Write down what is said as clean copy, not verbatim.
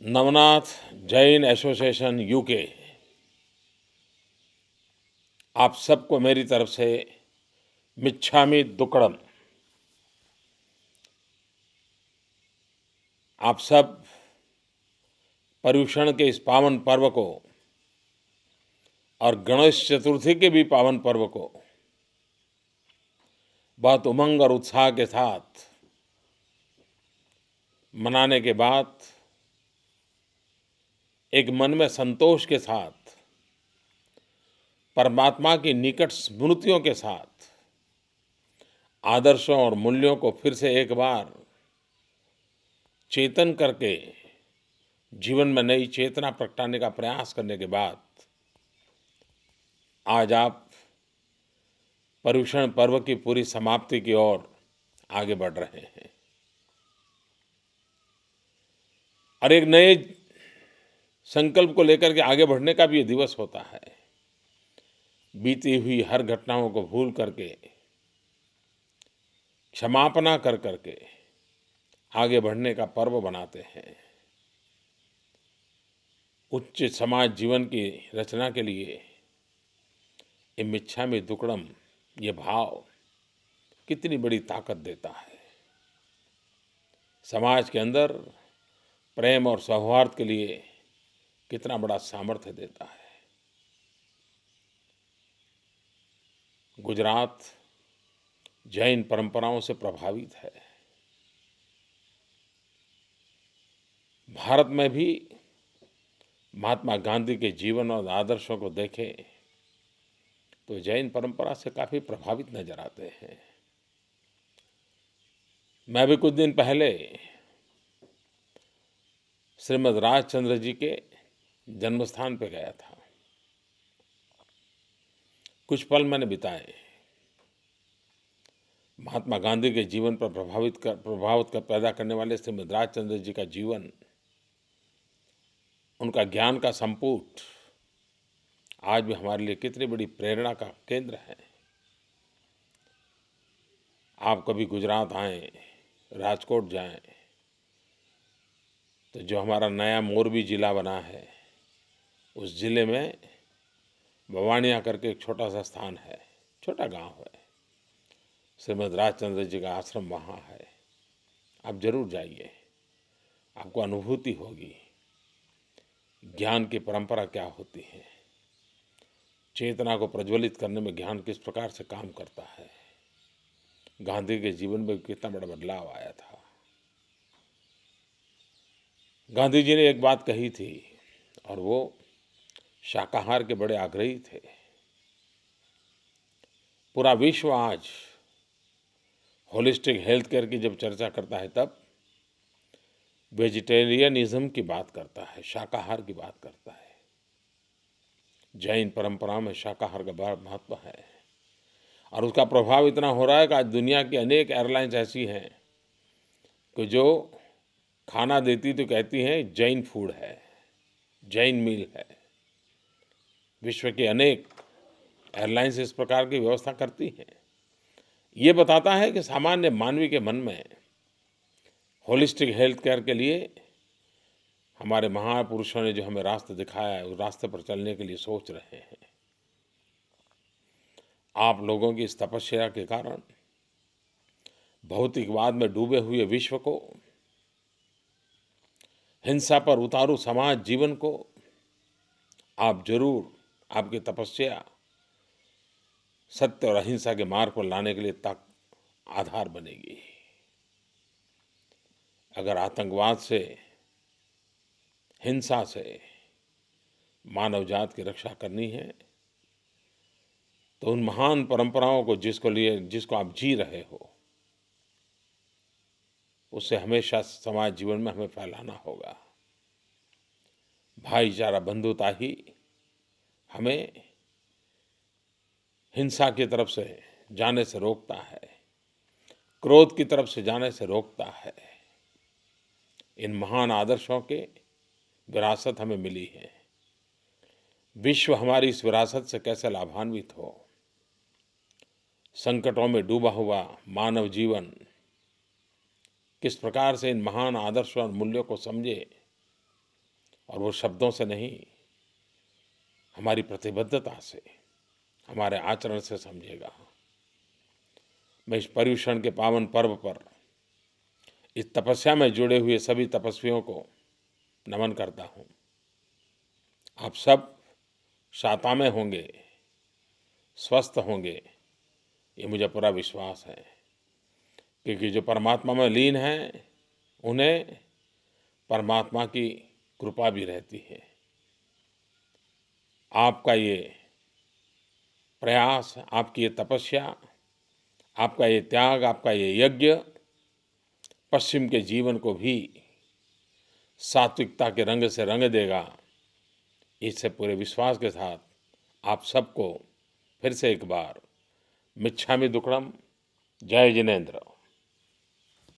Navnath Jain association UK आप सबको मेरी तरफ से मिच्छामी दुक्कड़म। आप सब पर्युषण के इस पावन पर्व को और गणेश चतुर्थी के भी पावन पर्व को बहुत उमंग और उत्साह के साथ मनाने के बाद एक मन में संतोष के साथ परमात्मा की निकट स्मृतियों के साथ आदर्शों और मूल्यों को फिर से एक बार चेतन करके जीवन में नई चेतना प्रगटाने का प्रयास करने के बाद आज आप पर्युषण पर्व की पूरी समाप्ति की ओर आगे बढ़ रहे हैं और एक नए संकल्प को लेकर के आगे बढ़ने का भी ये दिवस होता है। बीती हुई हर घटनाओं को भूल करके क्षमापना कर करके आगे बढ़ने का पर्व बनाते हैं। उच्च समाज जीवन की रचना के लिए ये मिच्छामी दुक्कड़म ये भाव कितनी बड़ी ताकत देता है। समाज के अंदर प्रेम और सौहार्द के लिए कितना बड़ा सामर्थ्य देता है। गुजरात जैन परंपराओं से प्रभावित है। भारत में भी महात्मा गांधी के जीवन और आदर्शों को देखें तो जैन परंपरा से काफ़ी प्रभावित नजर आते हैं। मैं भी कुछ दिन पहले श्रीमद् राजचंद्र जी के जन्मस्थान पर गया था। कुछ पल मैंने बिताए। महात्मा गांधी के जीवन पर प्रभाव पैदा करने वाले श्रीमद् राजचंद्र जी का जीवन, उनका ज्ञान का संपुट आज भी हमारे लिए कितनी बड़ी प्रेरणा का केंद्र है। आप कभी गुजरात आएं, राजकोट जाएं, तो जो हमारा नया मोरबी ज़िला बना है उस ज़िले में बवानिया करके एक छोटा सा स्थान है, छोटा गांव है। श्रीमद् राजचंद्र जी का आश्रम वहाँ है। आप जरूर जाइए, आपको अनुभूति होगी ज्ञान की परंपरा क्या होती है, चेतना को प्रज्वलित करने में ज्ञान किस प्रकार से काम करता है। गांधी के जीवन में कितना बड़ा बदलाव आया था। गांधी जी ने एक बात कही थी और वो शाकाहार के बड़े आग्रही थे। पूरा विश्व आज होलिस्टिक हेल्थ केयर की जब चर्चा करता है तब वेजिटेरियनिज्म की बात करता है, शाकाहार की बात करता है। जैन परंपरा में शाकाहार का बड़ा महत्व है और उसका प्रभाव इतना हो रहा है कि आज दुनिया की अनेक एयरलाइंस ऐसी हैं कि जो खाना देती तो कहती हैं जैन फूड है, जैन मील है। विश्व की अनेक एयरलाइंस इस प्रकार की व्यवस्था करती हैं। ये बताता है कि सामान्य मानवी के मन में होलिस्टिक हेल्थ केयर के लिए हमारे महापुरुषों ने जो हमें रास्ता दिखाया है उस रास्ते पर चलने के लिए सोच रहे हैं। आप लोगों की इस तपस्या के कारण भौतिकवाद में डूबे हुए विश्व को, हिंसा पर उतारू समाज जीवन को आप जरूर, आपकी तपस्या सत्य और अहिंसा के मार्ग पर लाने के लिए तक आधार बनेगी। अगर आतंकवाद से, हिंसा से मानव जात की रक्षा करनी है तो उन महान परंपराओं को जिसको आप जी रहे हो उससे हमेशा समाज जीवन में हमें फैलाना होगा। भाईचारा, बंधुता ही हमें हिंसा की तरफ से जाने से रोकता है, क्रोध की तरफ से जाने से रोकता है। इन महान आदर्शों के विरासत हमें मिली है। विश्व हमारी इस विरासत से कैसे लाभान्वित हो। संकटों में डूबा हुआ मानव जीवन किस प्रकार से इन महान आदर्शों और मूल्यों को समझे और वो शब्दों से नहीं, हमारी प्रतिबद्धता से, हमारे आचरण से समझेगा। मैं इस पर्युषण के पावन पर्व पर इस तपस्या में जुड़े हुए सभी तपस्वियों को नमन करता हूँ। आप सब शाता में होंगे, स्वस्थ होंगे, ये मुझे पूरा विश्वास है, क्योंकि जो परमात्मा में लीन हैं उन्हें परमात्मा की कृपा भी रहती है। आपका ये प्रयास, आपकी ये तपस्या, आपका ये त्याग, आपका ये यज्ञ पश्चिम के जीवन को भी सात्विकता के रंग से रंग देगा। इससे पूरे विश्वास के साथ आप सबको फिर से एक बार मिच्छामि दुक्कड़म। जय जिनेंद्र।